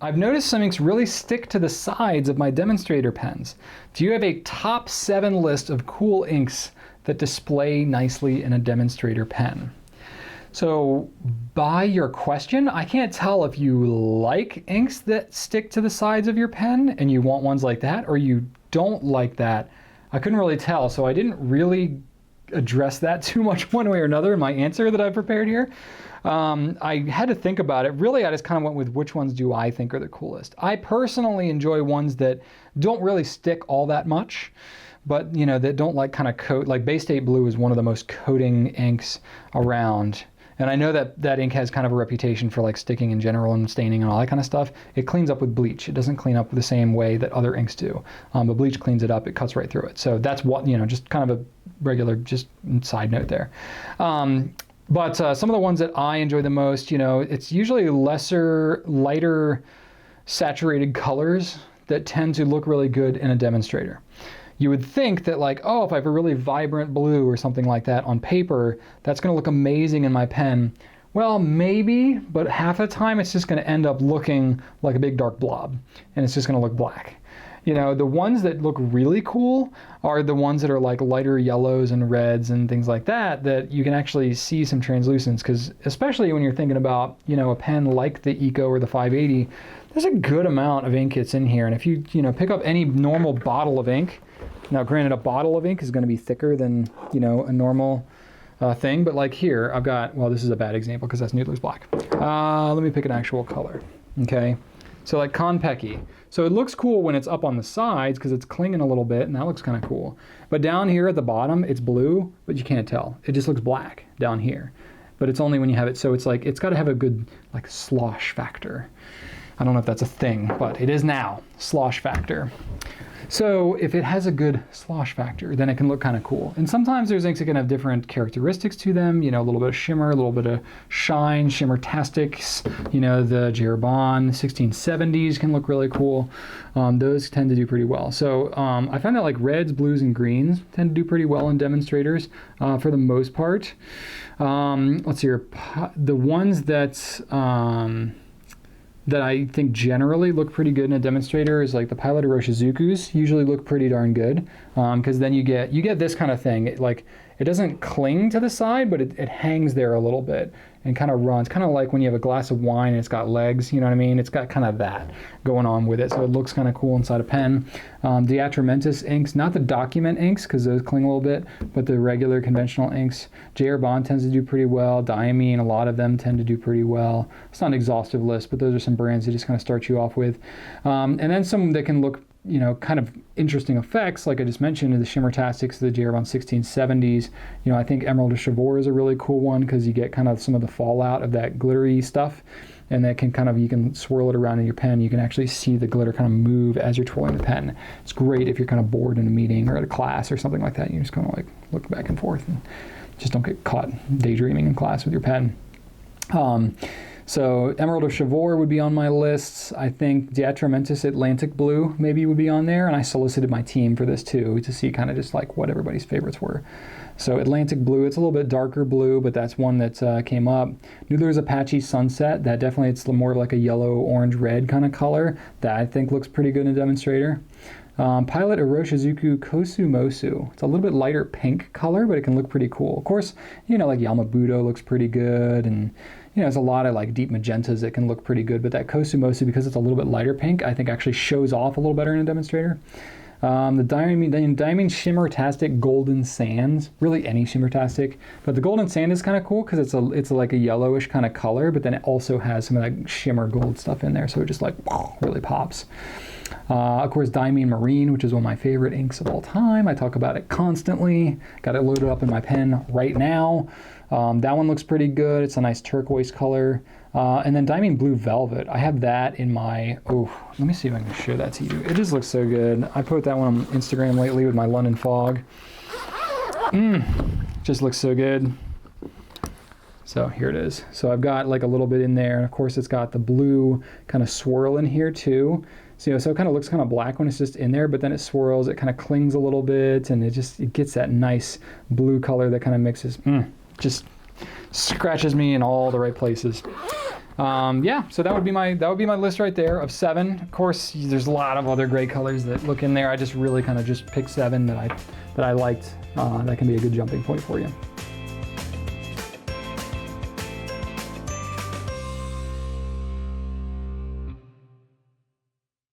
I've noticed some inks really stick to the sides of my demonstrator pens. Do you have a top 7 list of cool inks that display nicely in a demonstrator pen? So by your question, I can't tell if you like inks that stick to the sides of your pen and you want ones like that, or you don't like that. I couldn't really tell, so I didn't really address that too much one way or another in my answer that I prepared here. I had to think about it. Really, I just kind of went with which ones do I think are the coolest. I personally enjoy ones that don't really stick all that much, but you know, that don't like kind of coat. Like Bay State Blue is one of the most coating inks around. And I know that that ink has kind of a reputation for like sticking in general and staining and all that kind of stuff. It cleans up with bleach. It doesn't clean up the same way that other inks do. But bleach cleans it up. It cuts right through it. So that's what, you know, just kind of a regular, just side note there. But some of the ones that I enjoy the most, you know, it's usually lesser, lighter, saturated colors that tend to look really good in a demonstrator. You would think that like, oh, if I have a really vibrant blue or something like that on paper, that's going to look amazing in my pen. Well, maybe, but half the time it's just going to end up looking like a big dark blob, and it's just going to look black. You know, the ones that look really cool are the ones that are like lighter yellows and reds and things like that, that you can actually see some translucence, because especially when you're thinking about, you know, a pen like the Eco or the 580, there's a good amount of ink that's in here. And if you, you know, pick up any normal bottle of ink, now granted a bottle of ink is going to be thicker than, you know, a normal thing, but like here I've got, well, this is a bad example because that's Noodler's black. Let me pick an actual color, okay? So like Konpeki. So it looks cool when it's up on the sides because it's clinging a little bit, and that looks kind of cool. But down here at the bottom, it's blue, but you can't tell. It just looks black down here. But it's only when you have it, so it's like, it's got to have a good like slosh factor. I don't know if that's a thing, but it is now, slosh factor. So if it has a good slosh factor, then it can look kind of cool. And sometimes there's inks that can have different characteristics to them, you know, a little bit of shimmer, a little bit of shine, Shimmertastics, you know, the Herbin 1670s can look really cool. Those tend to do pretty well. So I find that like reds, blues, and greens tend to do pretty well in demonstrators for the most part. Let's see here, the ones that I think generally look pretty good in a demonstrator is like the Pilot Iroshizukus usually look pretty darn good, because then you get this kind of thing. It doesn't cling to the side, but it hangs there a little bit and kind of runs, kind of like when you have a glass of wine and it's got legs, you know what I mean? It's got kind of that going on with it, so it looks kind of cool inside a pen. The Atramentis inks, not the document inks because those cling a little bit, but the regular conventional inks. Herbin tends to do pretty well. Diamine, a lot of them tend to do pretty well. It's not an exhaustive list, but those are some brands that just kind of start you off with. And then some that can look, you know, kind of interesting effects, like I just mentioned, the Shimmertastics, the Herbin 1670s. You know, I think Emerald of Chivor is a really cool one because you get kind of some of the fallout of that glittery stuff, and that can kind of, you can swirl it around in your pen. You can actually see the glitter kind of move as you're twirling the pen. It's great if you're kind of bored in a meeting or at a class or something like that. You just kind of like look back and forth and just don't get caught daydreaming in class with your pen. So Emerald of Chivor would be on my list. I think the Atramentis Atlantic Blue maybe would be on there, and I solicited my team for this too to see kind of just like what everybody's favorites were. So Atlantic Blue, it's a little bit darker blue, but that's one that came up. Noodler's Apache Sunset, that definitely, it's more of like a yellow, orange, red kind of color. That I think looks pretty good in a demonstrator. Pilot Iroshizuku Kosumosu. It's a little bit lighter pink color, but it can look pretty cool. Of course, you know, like Yamabudo looks pretty good, and you know, there's a lot of like deep magentas that can look pretty good, but that Kosumosu, because it's a little bit lighter pink, I think actually shows off a little better in a demonstrator. The Diamine Shimmertastic Golden Sands, really any Shimmertastic, but the Golden Sand is kind of cool because it's like a yellowish kind of color, but then it also has some of that shimmer gold stuff in there, so it just like really pops. Of course, Diamine Marine, which is one of my favorite inks of all time. I talk about it constantly. Got it loaded up in my pen right now. That one looks pretty good. It's a nice turquoise color. And then Diamine Blue Velvet. I have that in my, let me see if I can show that to you. It just looks so good. I put that one on Instagram lately with my London Fog. Just looks so good. So here it is. So I've got like a little bit in there. And of course it's got the blue kind of swirl in here too. So, you know, so it kind of looks kind of black when it's just in there, but then it swirls, it kind of clings a little bit, and it gets that nice blue color that kind of mixes, just scratches me in all the right places. Yeah, so that would be my list right there of 7. Of course, there's a lot of other great colors that look in there. I just really kind of just picked 7 that I liked. That can be a good jumping point for you.